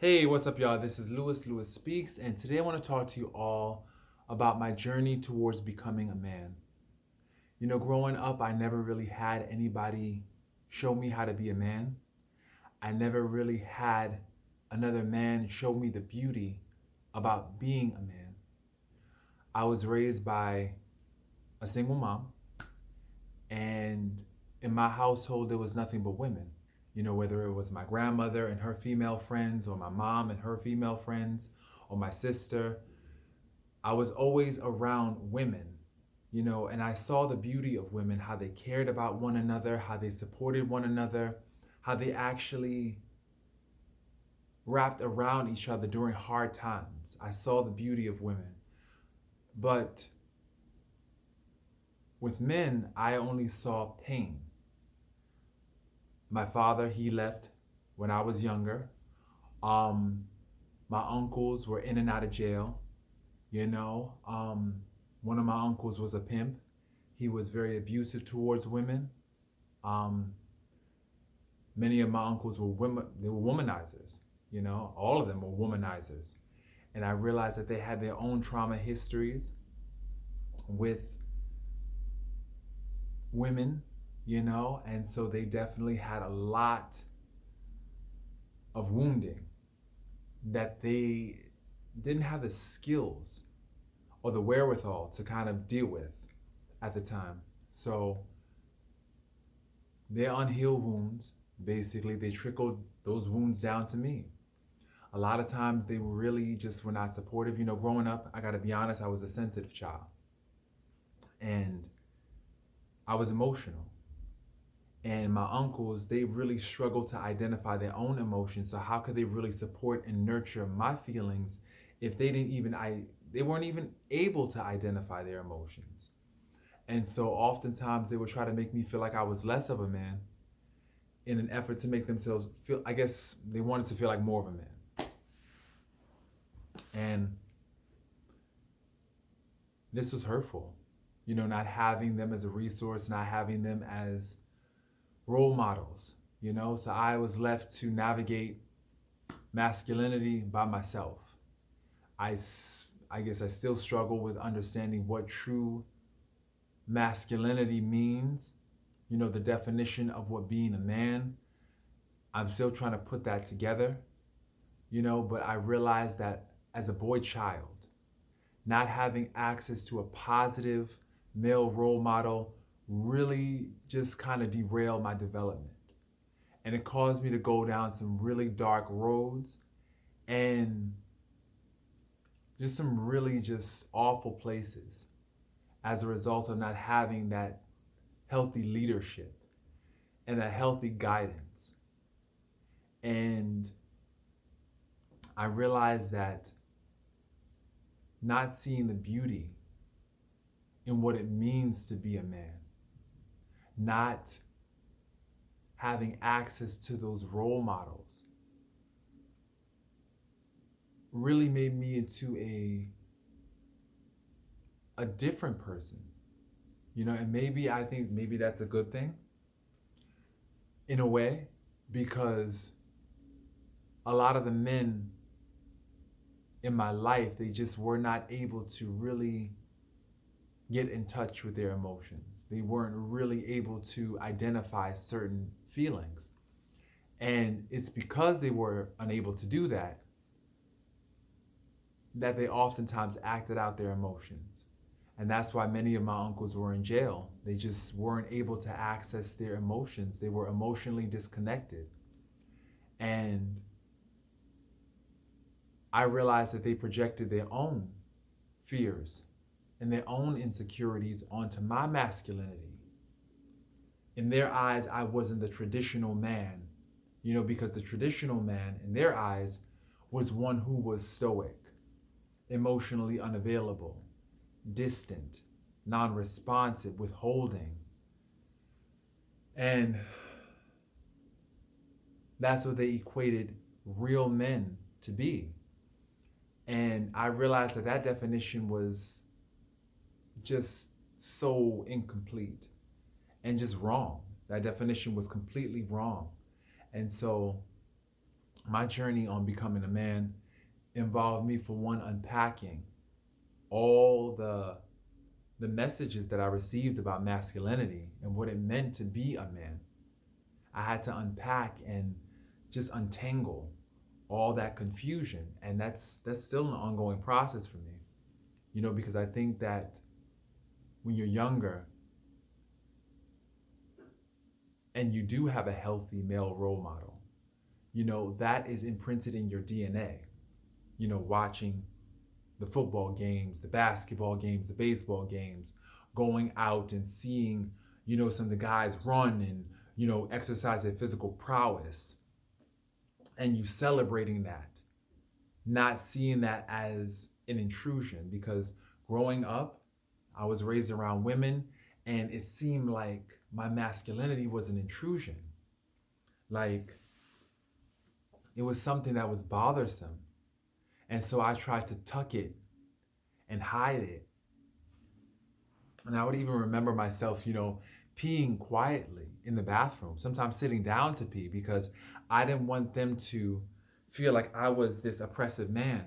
Hey, what's up, y'all? This is Lewis Speaks, and today I want to talk to you all about my journey towards becoming a man. Growing up, I never really had anybody show me how to be a man. I never really had another man show me the beauty about being a man. I was raised by a single mom, and in my household, there was nothing but women. Whether it was my grandmother and her female friends, or my mom and her female friends, or my sister, I was always around women, and I saw the beauty of women, how they cared about one another, how they supported one another, how they actually wrapped around each other during hard times. I saw the beauty of women. But with men, I only saw pain. My father, he left when I was younger. Um, my uncles were in and out of jail. You know, one of my uncles was a pimp. He was very abusive towards women. Um, Many of my uncles were women. They were womanizers. All of them were womanizers. And I realized that they had their own trauma histories with women. And so they definitely had a lot of wounding that they didn't have the skills or the wherewithal to kind of deal with at the time. So their unhealed wounds, basically, they trickled those wounds down to me. A lot of times they really just were not supportive. Growing up, I got to be honest, I was a sensitive child. And I was emotional. And my uncles, they really struggled to identify their own emotions. So how could they really support and nurture my feelings if they weren't even able to identify their emotions? And so oftentimes they would try to make me feel like I was less of a man in an effort to make themselves feel, I guess they wanted to feel like more of a man. And this was hurtful, not having them as a resource, not having them as role models, So I was left to navigate masculinity by myself. I, I guess I still struggle with understanding what true masculinity means, the definition of what being a man. I'm still trying to put that together, but I realized that as a boy child, not having access to a positive male role model really just kind of derailed my development. And it caused me to go down some really dark roads and just some really just awful places as a result of not having that healthy leadership and that healthy guidance. And I realized that not seeing the beauty in what it means to be a man, not having access to those role models, really made me into a different person. And maybe I think maybe that's a good thing in a way, because a lot of the men in my life, they just were not able to really get in touch with their emotions. They weren't really able to identify certain feelings. And it's because they were unable to do that that they oftentimes acted out their emotions. And that's why many of my uncles were in jail. They just weren't able to access their emotions. They were emotionally disconnected. And I realized that they projected their own fears and their own insecurities onto my masculinity. In their eyes, I wasn't the traditional man, because the traditional man in their eyes was one who was stoic, emotionally unavailable, distant, non responsive, withholding. And that's what they equated real men to be. And I realized that that definition was just so incomplete and just wrong. That definition was completely wrong. And so My journey on becoming a man involved me, for one, unpacking all the messages that I received about masculinity and what it meant to be a man. I had to unpack and just untangle all that confusion, and that's still an ongoing process for me. Because I think that when you're younger and you do have a healthy male role model, that is imprinted in your DNA. Watching the football games, the basketball games, the baseball games, going out and seeing, some of the guys run and, exercise their physical prowess, and you celebrating that, not seeing that as an intrusion. Because growing up, I was raised around women, and it seemed like my masculinity was an intrusion. Like it was something that was bothersome. And so I tried to tuck it and hide it. And I would even remember myself, peeing quietly in the bathroom, sometimes sitting down to pee, because I didn't want them to feel like I was this oppressive man,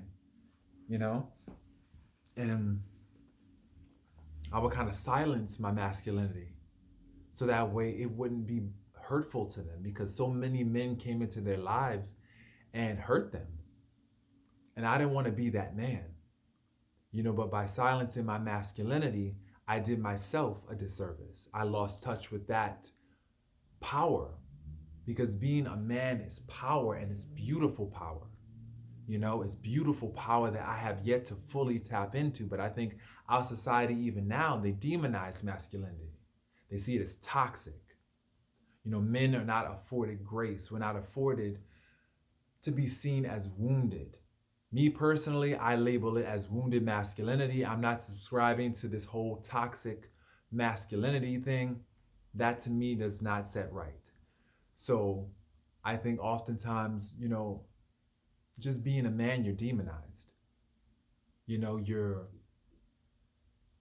you know? And I would kind of silence my masculinity so that way it wouldn't be hurtful to them, because so many men came into their lives and hurt them. And I didn't want to be that man, but by silencing my masculinity, I did myself a disservice. I lost touch with that power, because being a man is power, and it's beautiful power. It's beautiful power that I have yet to fully tap into. But I think our society, even now, they demonize masculinity. They see it as toxic. Men are not afforded grace. We're not afforded to be seen as wounded. Me personally, I label it as wounded masculinity. I'm not subscribing to this whole toxic masculinity thing. That to me does not set right. So I think oftentimes, just being a man, you're demonized. You're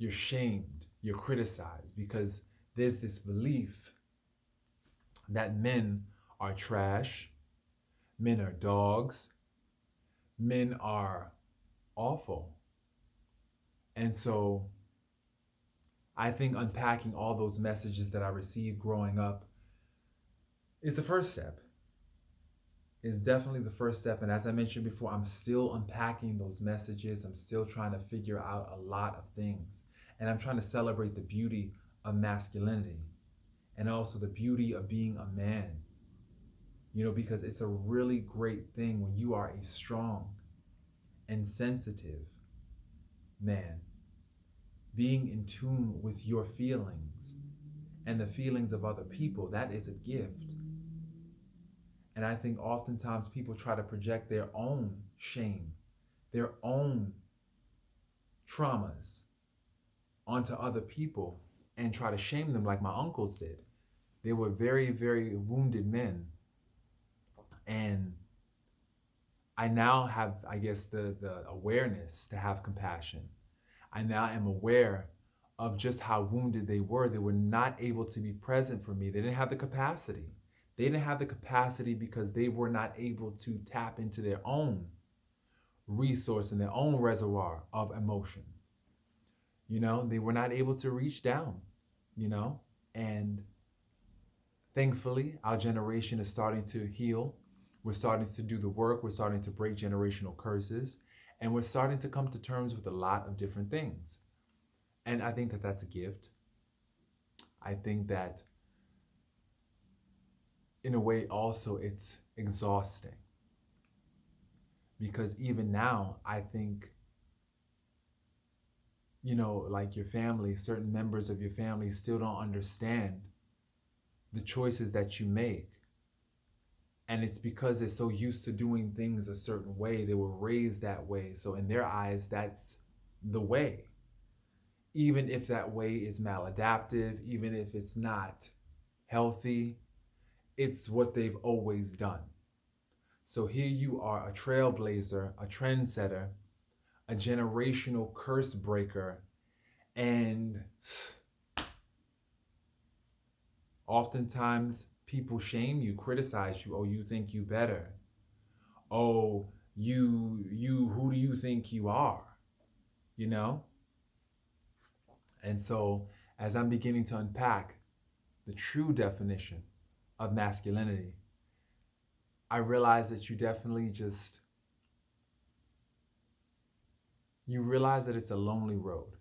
shamed, you're criticized, because there's this belief that men are trash, men are dogs, men are awful. And so I think unpacking all those messages that I received growing up is the first step. Is definitely the first step. And as I mentioned before, I'm still unpacking those messages. I'm still trying to figure out a lot of things. And I'm trying to celebrate the beauty of masculinity and also the beauty of being a man. Because it's a really great thing when you are a strong and sensitive man, being in tune with your feelings and the feelings of other people. That is a gift. And I think oftentimes people try to project their own shame, their own traumas onto other people and try to shame them, like my uncles did. They were very, very wounded men. And I now have, I guess, the awareness to have compassion. I now am aware of just how wounded they were. They were not able to be present for me. They didn't have the capacity. They didn't have the capacity because they were not able to tap into their own resource and their own reservoir of emotion. They were not able to reach down, and thankfully, our generation is starting to heal. We're starting to do the work. We're starting to break generational curses, and we're starting to come to terms with a lot of different things. And I think that that's a gift. I think that in a way also it's exhausting, because even now I think, like your family, certain members of your family still don't understand the choices that you make. And it's because they're so used to doing things a certain way. They were raised that way. So in their eyes, that's the way. Even if that way is maladaptive, even if it's not healthy, it's what they've always done. So here you are, a trailblazer, a trendsetter, a generational curse breaker, and oftentimes people shame you, criticize you, oh, you think you better. Oh, who do you think you are? You know? And so, as I'm beginning to unpack the true definition of masculinity, I realize that you realize that it's a lonely road.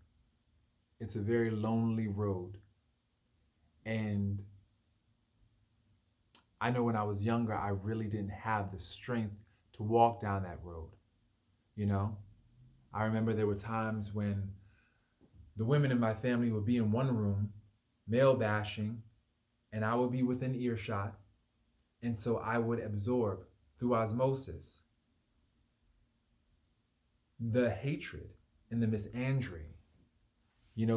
It's a very lonely road. And I know when I was younger, I really didn't have the strength to walk down that road. You know, I remember there were times when the women in my family would be in one room, male bashing, and I would be within earshot. And so I would absorb through osmosis the hatred and the misandry.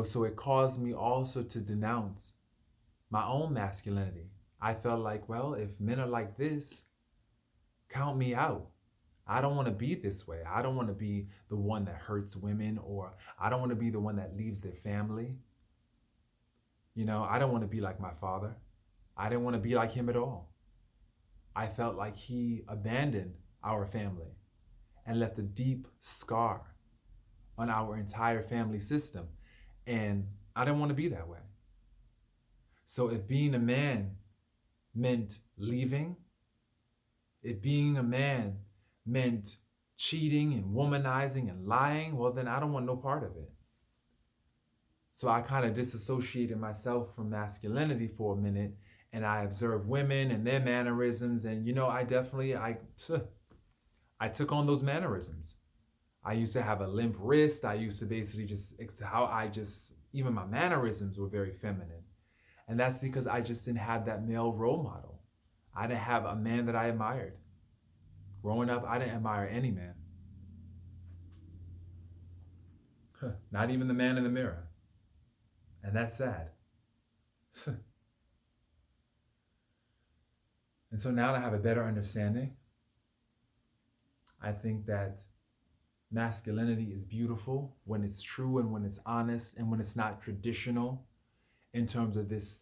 So it caused me also to denounce my own masculinity. I felt like, well, if men are like this, count me out. I don't want to be this way. I don't want to be the one that hurts women, or I don't want to be the one that leaves their family. I don't want to be like my father. I didn't want to be like him at all. I felt like he abandoned our family and left a deep scar on our entire family system. And I didn't want to be that way. So if being a man meant leaving, if being a man meant cheating and womanizing and lying, well, then I don't want no part of it. So I kind of disassociated myself from masculinity for a minute, and I observed women and their mannerisms. And I took on those mannerisms. I used to have a limp wrist. I used to basically even my mannerisms were very feminine. And that's because I just didn't have that male role model. I didn't have a man that I admired. Growing up, I didn't admire any man. Not even the man in the mirror. And that's sad. And so now that I have a better understanding, I think that masculinity is beautiful when it's true and when it's honest and when it's not traditional in terms of this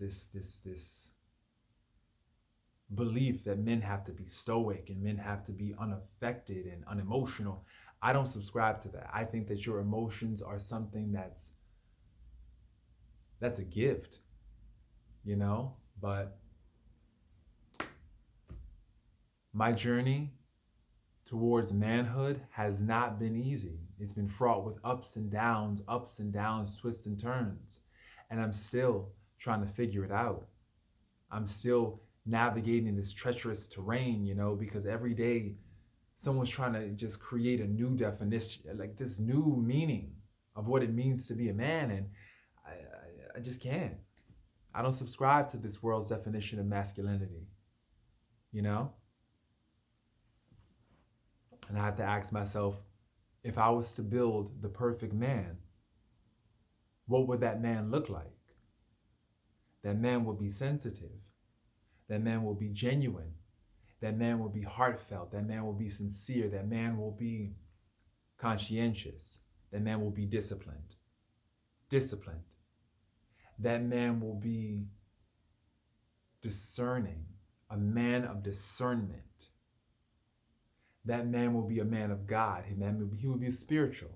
belief that men have to be stoic and men have to be unaffected and unemotional. I don't subscribe to that. I think that your emotions are something that's a gift, but my journey towards manhood has not been easy. It's been fraught with ups and downs, twists and turns. And I'm still trying to figure it out. I'm still navigating this treacherous terrain, because every day someone's trying to just create a new definition, like this new meaning of what it means to be a man. And I just can't. I don't subscribe to this world's definition of masculinity, you know? And I have to ask myself, if I was to build the perfect man, what would that man look like? That man would be sensitive. That man will be genuine. That man will be heartfelt. That man will be sincere. That man will be conscientious. That man will be disciplined. That man will be discerning, a man of discernment. That man will be a man of God. He will be spiritual.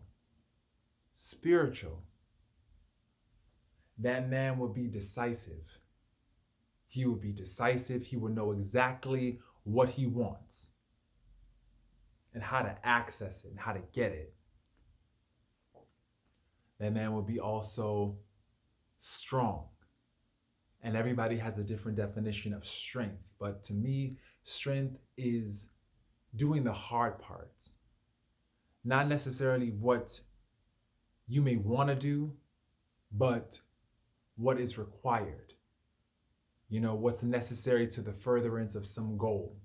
That man will be decisive. He will be decisive. He will know exactly what he wants and how to access it and how to get it. That man will be also strong. And everybody has a different definition of strength. But to me, strength is doing the hard parts. Not necessarily what you may want to do, but what is required. What's necessary to the furtherance of some goal.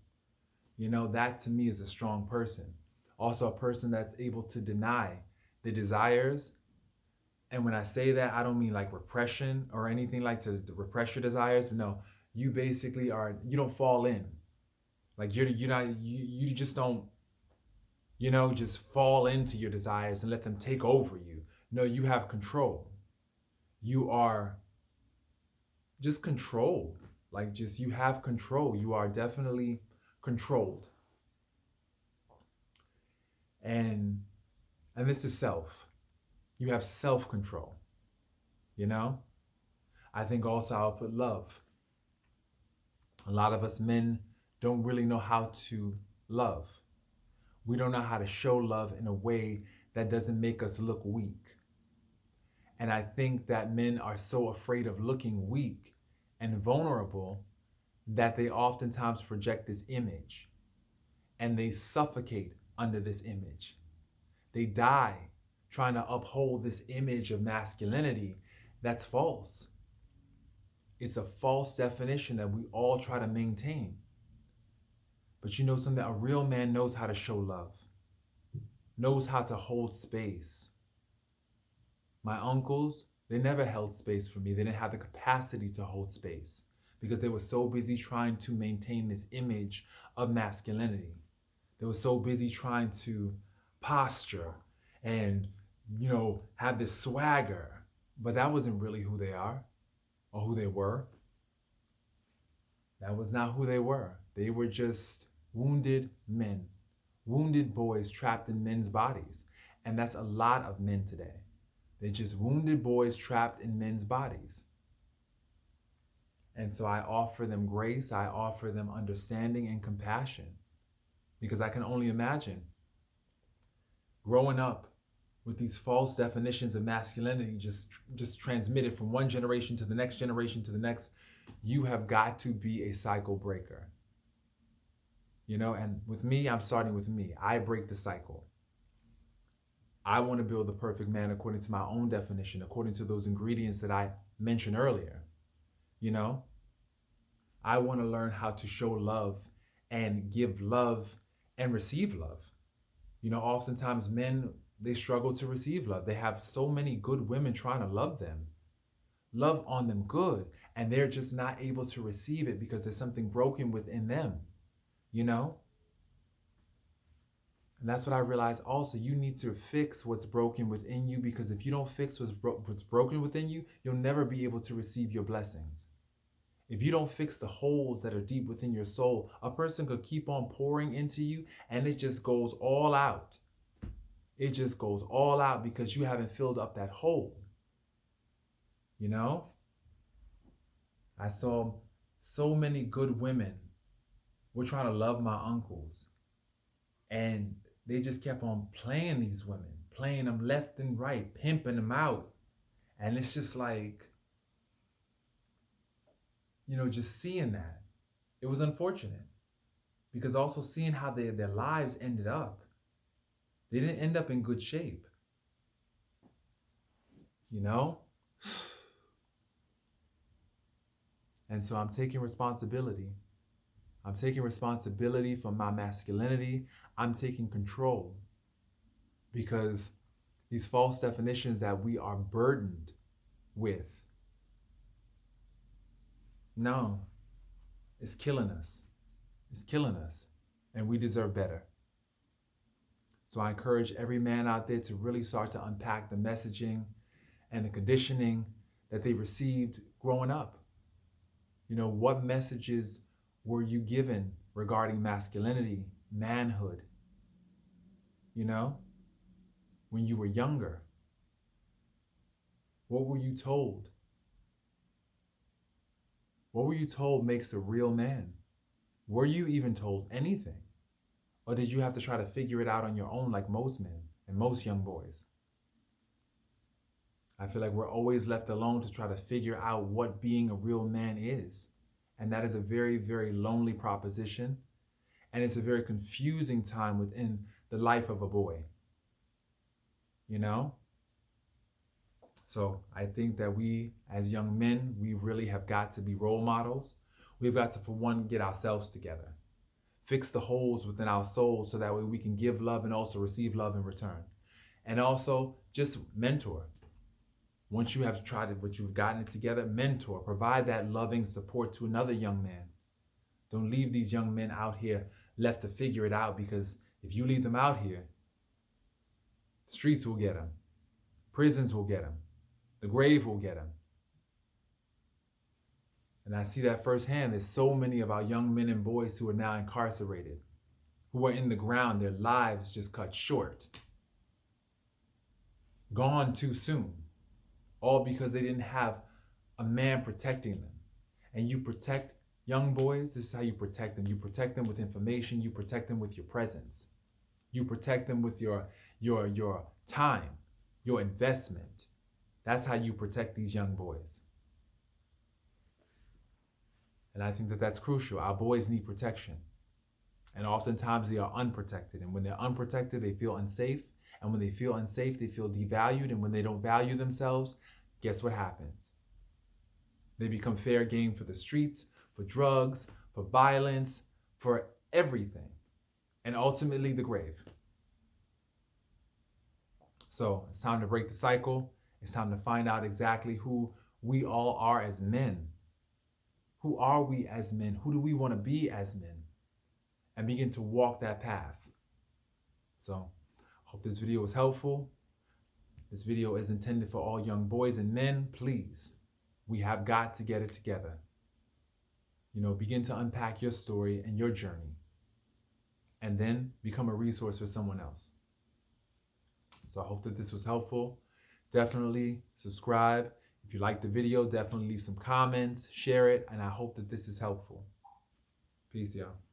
That to me is a strong person. Also a person that's able to deny the desires. And when I say that, I don't mean like repression or anything like to repress your desires. But no, you basically you don't fall in. Like you just don't, just fall into your desires and let them take over you. No, you have control. You are just controlled. You have control. You are definitely controlled. And this is self. You have self-control, you know? I think also I'll put love. A lot of us men don't really know how to love. We don't know how to show love in a way that doesn't make us look weak. And I think that men are so afraid of looking weak and vulnerable that they oftentimes project this image and they suffocate under this image. They die trying to uphold this image of masculinity that's false. It's a false definition that we all try to maintain. But you know something? A real man knows how to show love, knows how to hold space. My uncles, they never held space for me. They didn't have the capacity to hold space because they were so busy trying to maintain this image of masculinity. They were so busy trying to posture and, have this swagger. But that wasn't really who they are or who they were. That was not who they were. They were just wounded men, wounded boys trapped in men's bodies. And that's a lot of men today. They're just wounded boys trapped in men's bodies. And so I offer them grace, I offer them understanding and compassion, because I can only imagine growing up with these false definitions of masculinity just transmitted from one generation to the next generation to the next. You have got to be a cycle breaker. And with me, I'm starting with me. I break the cycle. I want to build the perfect man according to my own definition, according to those ingredients that I mentioned earlier. I want to learn how to show love and give love and receive love. Oftentimes men, they struggle to receive love. They have so many good women trying to love on them good, and they're just not able to receive it because there's something broken within them, And that's what I realized also. You need to fix what's broken within you, because if you don't fix what's broken within you, you'll never be able to receive your blessings. If you don't fix the holes that are deep within your soul, a person could keep on pouring into you and it just goes all out. It just goes all out because you haven't filled up that hole. I saw so many good women were trying to love my uncles, and they just kept on playing these women, playing them left and right, pimping them out. And it's just like, just seeing that, it was unfortunate, because also seeing how their lives ended up, they didn't end up in good shape, And so I'm taking responsibility. I'm taking responsibility for my masculinity. I'm taking control, because these false definitions that we are burdened with, no, it's killing us. It's killing us, and we deserve better. So I encourage every man out there to really start to unpack the messaging and the conditioning that they received growing up. What messages were you given regarding masculinity, manhood, when you were younger? What were you told? What were you told makes a real man? Were you even told anything? Or did you have to try to figure it out on your own like most men and most young boys? I feel like we're always left alone to try to figure out what being a real man is. And that is a very, very lonely proposition. And it's a very confusing time within the life of a boy. So I think that we, as young men, we really have got to be role models. We've got to, for one, get ourselves together. Fix the holes within our souls so that way we can give love and also receive love in return. And also just mentor. Once you have tried it, but you've gotten it together, mentor, provide that loving support to another young man. Don't leave these young men out here left to figure it out, because if you leave them out here, the streets will get them. Prisons will get them. The grave will get them. And I see that firsthand. There's so many of our young men and boys who are now incarcerated, who are in the ground, their lives just cut short, gone too soon, all because they didn't have a man protecting them. And you protect young boys, this is how you protect them. You protect them with information, you protect them with your presence. You protect them with your time, your investment. That's how you protect these young boys. And I think that that's crucial. Our boys need protection. And oftentimes they are unprotected. And when they're unprotected, they feel unsafe. And when they feel unsafe, they feel devalued. And when they don't value themselves, guess what happens? They become fair game for the streets, for drugs, for violence, for everything. And ultimately the grave. So it's time to break the cycle. It's time to find out exactly who we all are as men. Who are we as men? Who do we want to be as men? And begin to walk that path. So, hope this video was helpful. This video is intended for all young boys and men. Please, we have got to get it together. Begin to unpack your story and your journey. And then become a resource for someone else. So I hope that this was helpful. Definitely subscribe. If you like the video, definitely leave some comments, share it, and I hope that this is helpful. Peace, y'all.